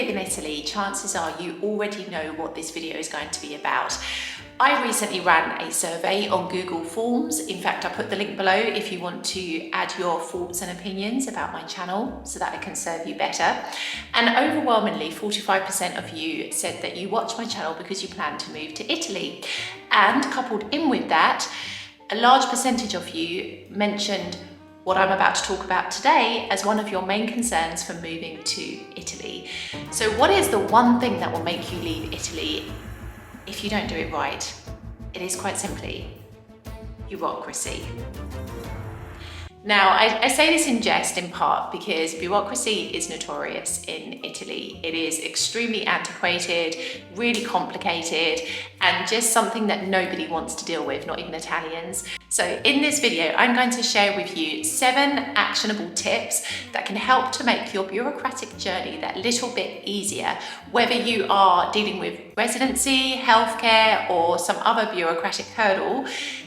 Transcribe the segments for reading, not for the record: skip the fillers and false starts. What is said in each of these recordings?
live in Italy, chances are you already know what this video is going to be about. I recently ran a survey on Google Forms. In fact, I put the link below if you want to add your thoughts and opinions about my channel so that I can serve you better. And overwhelmingly, 45% of you said that you watch my channel because you plan to move to Italy. And coupled in with that, a large percentage of you mentioned what I'm about to talk about today as one of your main concerns for moving to Italy. So what is the one thing that will make you leave Italy if you don't do it right? It is quite simply bureaucracy. Now, I say this in jest in part because bureaucracy is notorious in Italy. It is extremely antiquated, really complicated, and just something that nobody wants to deal with, not even Italians. So in this video, I'm going to share with you 7 actionable tips that can help to make your bureaucratic journey that little bit easier, whether you are dealing with residency, healthcare, or some other bureaucratic hurdle.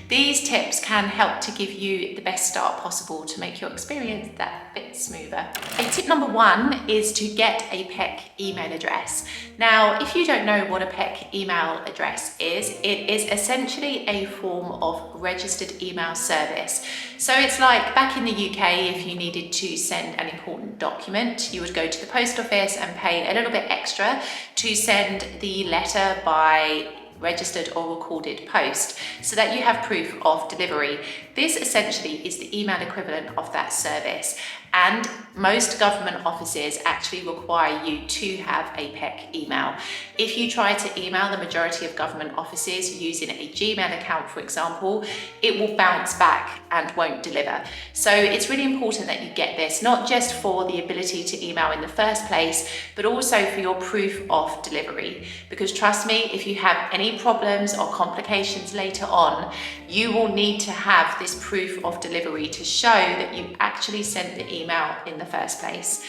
These tips can help to give you the best start possible to make your experience that bit smoother. Tip number 1 is to get a PEC email address. Now, if you don't know what a PEC email address is, it is essentially a form of registered email service. So it's like back in the UK, if you needed to send an important document, you would go to the post office and pay a little bit extra to send the letter by registered or recorded post so that you have proof of delivery. This essentially is the email equivalent of that service, and most government offices actually require you to have a PEC email. If you try to email the majority of government offices using a Gmail account, for example, it will bounce back and won't deliver. So it's really important that you get this, not just for the ability to email in the first place, but also for your proof of delivery. Because trust me, if you have any problems or complications later on, you will need to have this proof of delivery to show that you actually sent the email in the first place.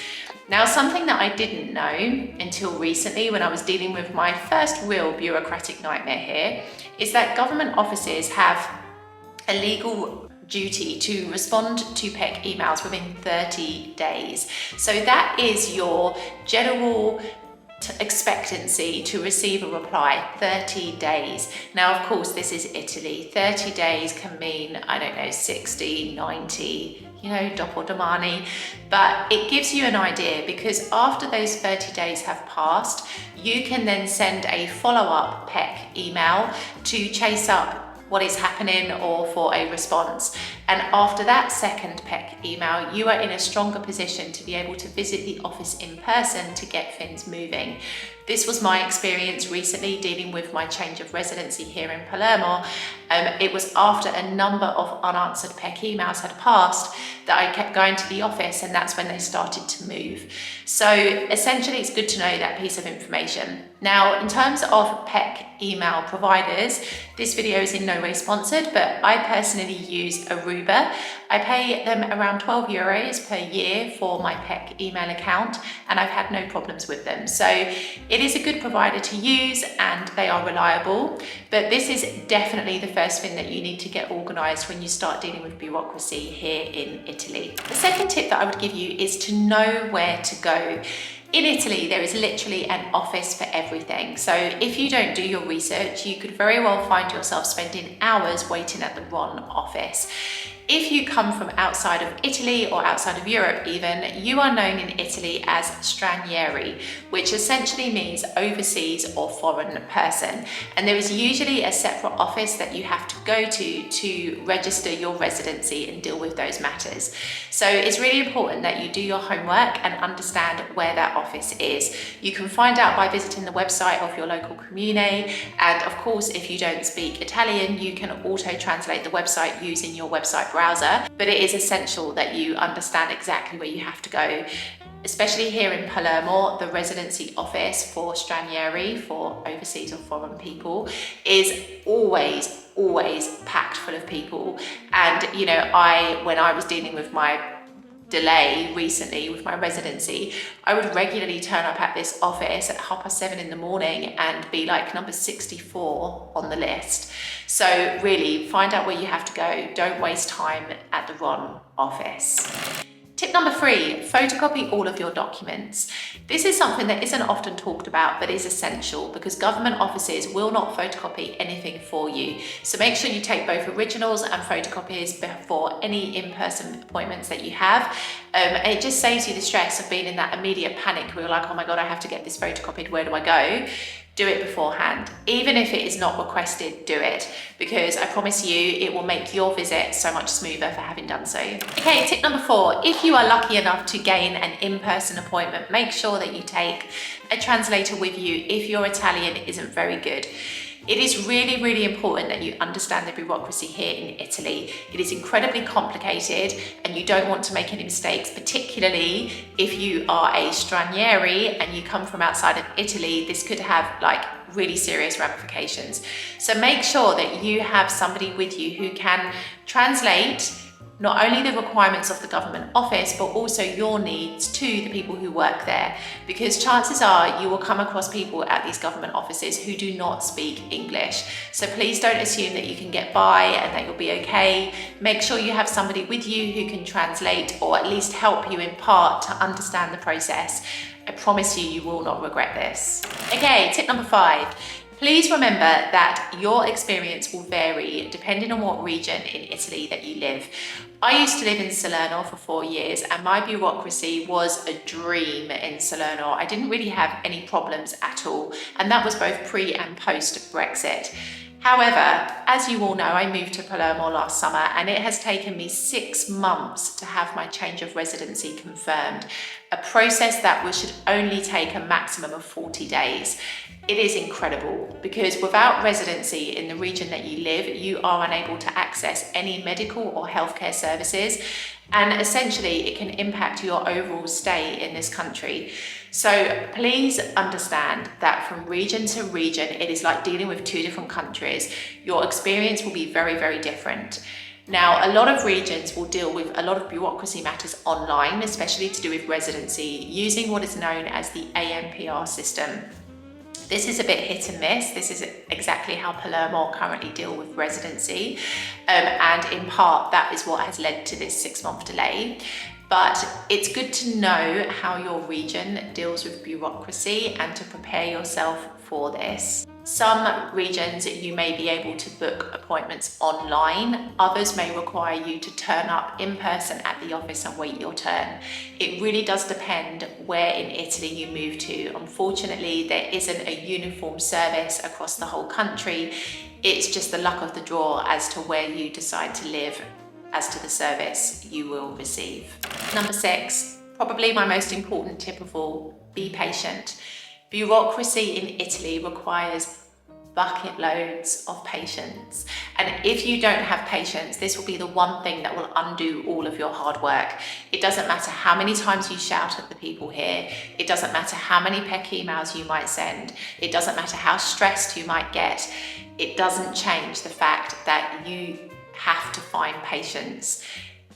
Now, something that I didn't know until recently when I was dealing with my first real bureaucratic nightmare here is that government offices have a legal duty to respond to PEC emails within 30 days. So that is your general expectancy to receive a reply, 30 days. Now, of course, this is Italy. 30 days can mean, I don't know, 60, 90, dopo domani, but it gives you an idea because after those 30 days have passed, you can then send a follow-up PEC email to chase up what is happening or for a response. And after that second PEC email, you are in a stronger position to be able to visit the office in person to get things moving. This was my experience recently dealing with my change of residency here in Palermo. It was after a number of unanswered PEC emails had passed that I kept going to the office, and that's when they started to move. So essentially, it's good to know that piece of information. Now, in terms of PEC email providers, this video is in no way sponsored, but I personally use Aruba. I pay them around 12 euros per year for my PEC email account, and I've had no problems with them. So it is a good provider to use and they are reliable, but this is definitely the first thing that you need to get organized when you start dealing with bureaucracy here in Italy. The second tip that I would give you is to know where to go. In Italy, there is literally an office for everything. So if you don't do your research, you could very well find yourself spending hours waiting at the wrong office. If you come from outside of Italy or outside of Europe even, you are known in Italy as stranieri, which essentially means overseas or foreign person. And there is usually a separate office that you have to go to register your residency and deal with those matters. So it's really important that you do your homework and understand where that office is. You can find out by visiting the website of your local comune. And of course, if you don't speak Italian, you can auto translate the website using your website browser, but it is essential that you understand exactly where you have to go. Especially here in Palermo, the residency office for stranieri, for overseas or foreign people, is always packed full of people. And when I was dealing with my delay recently with my residency, I would regularly turn up at this office at 7:30 in the morning and be like number 64 on the list. So really find out where you have to go. Don't waste time at the wrong office. Tip number 3, photocopy all of your documents. This is something that isn't often talked about but is essential because government offices will not photocopy anything for you. So make sure you take both originals and photocopies before any in-person appointments that you have. It just saves you the stress of being in that immediate panic where you're like, oh my God, I have to get this photocopied, where do I go? Do it beforehand. Even if it is not requested, do it, because I promise you it will make your visit so much smoother for having done so. Okay, tip number 4, if you are lucky enough to gain an in-person appointment, make sure that you take a translator with you if your Italian isn't very good. It is really, really important that you understand the bureaucracy here in Italy. It is incredibly complicated and you don't want to make any mistakes, particularly if you are a stranieri and you come from outside of Italy. This could have like really serious ramifications. So make sure that you have somebody with you who can translate not only the requirements of the government office, but also your needs to the people who work there. Because chances are you will come across people at these government offices who do not speak English. So please don't assume that you can get by and that you'll be okay. Make sure you have somebody with you who can translate or at least help you in part to understand the process. I promise you, you will not regret this. Okay, tip number 5. Please remember that your experience will vary depending on what region in Italy that you live. I used to live in Salerno for 4 years and my bureaucracy was a dream in Salerno. I didn't really have any problems at all, and that was both pre and post Brexit. However, as you all know, I moved to Palermo last summer and it has taken me 6 months to have my change of residency confirmed, a process that should only take a maximum of 40 days. It is incredible because without residency in the region that you live, you are unable to access any medical or healthcare services, and essentially it can impact your overall stay in this country. So please understand that from region to region, it is like dealing with 2 different countries. Your experience will be very, very different. Now, a lot of regions will deal with a lot of bureaucracy matters online, especially to do with residency, using what is known as the ANPR system. This is a bit hit and miss. This is exactly how Palermo currently deal with residency. And in part, that is what has led to this 6-month delay. But it's good to know how your region deals with bureaucracy and to prepare yourself for this. Some regions you may be able to book appointments online. Others may require you to turn up in person at the office and wait your turn. It really does depend where in Italy you move to. Unfortunately, there isn't a uniform service across the whole country. It's just the luck of the draw as to where you decide to live as to the service you will receive. Number 6, probably my most important tip of all, be patient. Bureaucracy in Italy requires bucket loads of patience. And if you don't have patience, this will be the one thing that will undo all of your hard work. It doesn't matter how many times you shout at the people here. It doesn't matter how many peck emails you might send. It doesn't matter how stressed you might get. It doesn't change the fact that you have to find patience.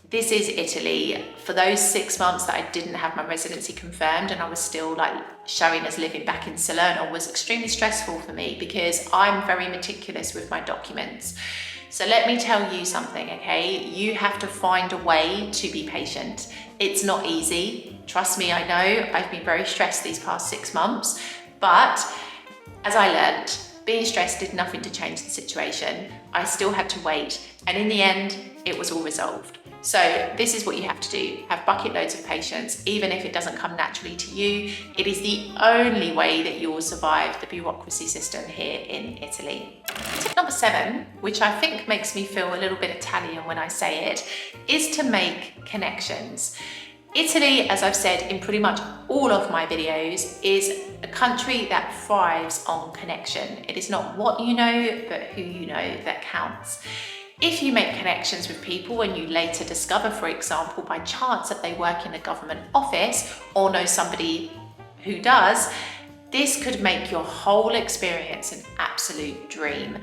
This is Italy. For those 6 months that I didn't have my residency confirmed and I was still like showing as living back in Salerno was extremely stressful for me because I'm very meticulous with my documents. So let me tell you something, okay? You have to find a way to be patient. It's not easy. Trust me, I know. I've been very stressed these past 6 months, but as I learned, being stressed did nothing to change the situation. I still had to wait, and in the end, it was all resolved. So this is what you have to do. Have bucket loads of patience, even if it doesn't come naturally to you. It is the only way that you will survive the bureaucracy system here in Italy. Tip number 7, which I think makes me feel a little bit Italian when I say it, is to make connections. Italy, as I've said in pretty much all of my videos, is a country that thrives on connection. It is not what you know, but who you know that counts. If you make connections with people and you later discover, for example, by chance that they work in a government office or know somebody who does, this could make your whole experience an absolute dream.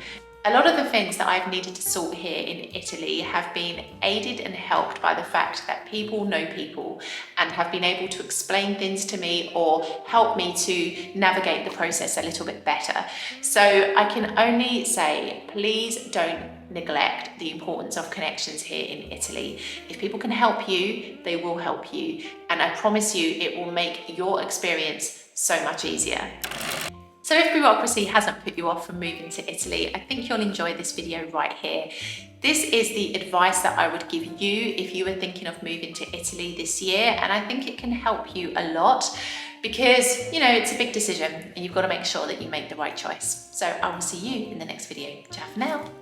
A lot of the things that I've needed to sort here in Italy have been aided and helped by the fact that people know people and have been able to explain things to me or help me to navigate the process a little bit better. So I can only say, please don't neglect the importance of connections here in Italy. If people can help you, they will help you. And I promise you, it will make your experience so much easier. So if bureaucracy hasn't put you off from moving to Italy, I think you'll enjoy this video right here. This is the advice that I would give you if you were thinking of moving to Italy this year, and I think it can help you a lot because, you know, it's a big decision and you've got to make sure that you make the right choice. So I will see you in the next video. Ciao for now.